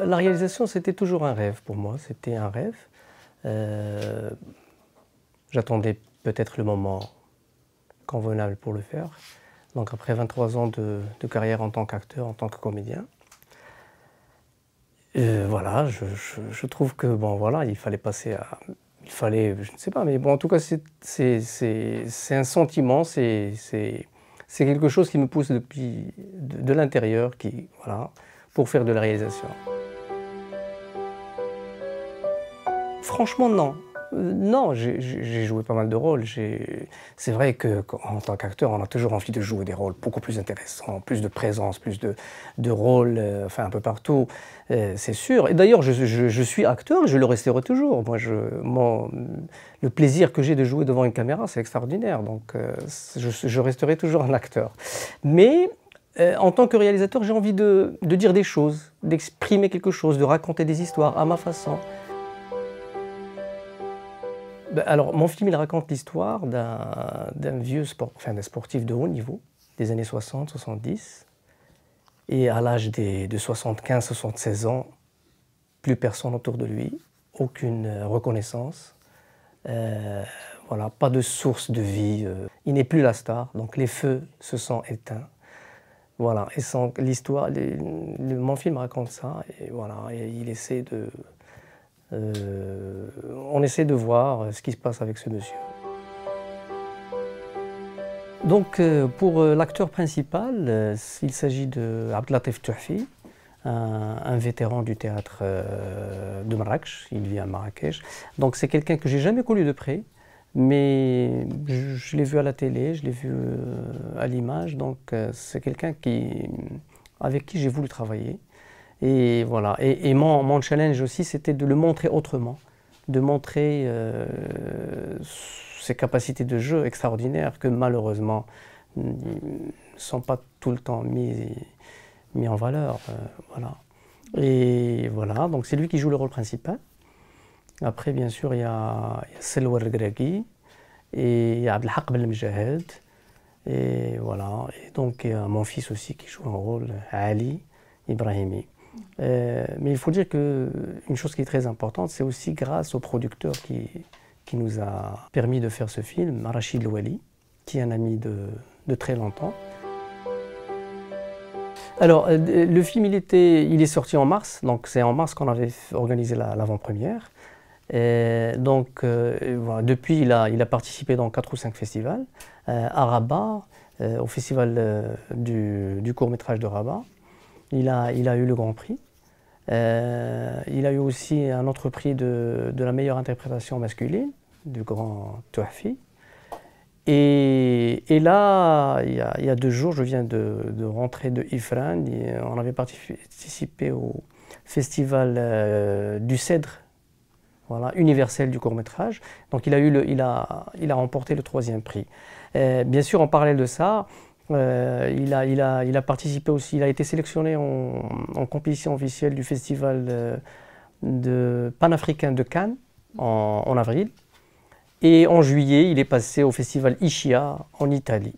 La réalisation, c'était toujours un rêve pour moi, c'était un rêve. J'attendais peut-être le moment convenable pour le faire. Donc après 23 ans de carrière en tant qu'acteur, en tant que comédien, voilà, je trouve que bon voilà, il fallait passer à, il fallait, je ne sais pas, mais bon en tout cas c'est un sentiment, c'est quelque chose qui me pousse depuis de l'intérieur, qui voilà, pour faire de la réalisation. Franchement, non. Non, j'ai joué pas mal de rôles. C'est vrai qu'en tant qu'acteur, on a toujours envie de jouer des rôles beaucoup plus intéressants, plus de présence, plus de rôles, enfin un peu partout, c'est sûr. Et d'ailleurs, je suis acteur et je le resterai toujours. Le plaisir que j'ai de jouer devant une caméra, c'est extraordinaire. Donc, je resterai toujours un acteur. Mais en tant que réalisateur, j'ai envie de dire des choses, d'exprimer quelque chose, de raconter des histoires à ma façon. Alors, mon film, il raconte l'histoire d'un vieux d'un sportif de haut niveau, des années 60-70. Et à l'âge de 75-76 ans, plus personne autour de lui, aucune reconnaissance, voilà, pas de source de vie. Il n'est plus la star, donc les feux se sont éteints. Voilà, et l'histoire, mon film raconte ça, et voilà, et il essaie de... on essaie de voir ce qui se passe avec ce monsieur. Donc pour l'acteur principal, il s'agit de Abdelatif Touafi, un vétéran du théâtre de Marrakech, il vit à Marrakech. Donc c'est quelqu'un que j'ai jamais connu de près, mais je l'ai vu à la télé, je l'ai vu à l'image, donc c'est quelqu'un avec qui j'ai voulu travailler. Et voilà. Et mon challenge aussi, c'était de le montrer autrement, de montrer ses capacités de jeu extraordinaires que malheureusement ne sont pas tout le temps mis en valeur. Voilà. Et voilà, donc c'est lui qui joue le rôle principal. Après, bien sûr, il y a Selwa Regragui et il y a Abdelhaq Belmejahid. Et voilà. Et donc, il y a mon fils aussi qui joue un rôle, Ali Ibrahimi. Mais il faut dire qu'une chose qui est très importante, c'est aussi grâce au producteur qui nous a permis de faire ce film, Rachid Louali, qui est un ami de très longtemps. Alors, le film, il est sorti en mars, donc c'est en mars qu'on avait organisé l'avant-première. Donc, voilà, depuis, il a participé dans 4 ou 5 festivals, à Rabat, au festival du court-métrage de Rabat. Il a eu le Grand Prix. Il a eu aussi un autre prix de la meilleure interprétation masculine, du Grand Touafi. Et là, il y a 2 jours, je viens de rentrer de Ifrane. On avait participé au festival du Cèdre, voilà, universel du court-métrage. Donc il a remporté le 3e prix. Bien sûr, en parallèle de ça, il a participé aussi, il a été sélectionné en compétition officielle du festival panafricain de Cannes en avril. Et en juillet, il est passé au festival Ischia en Italie.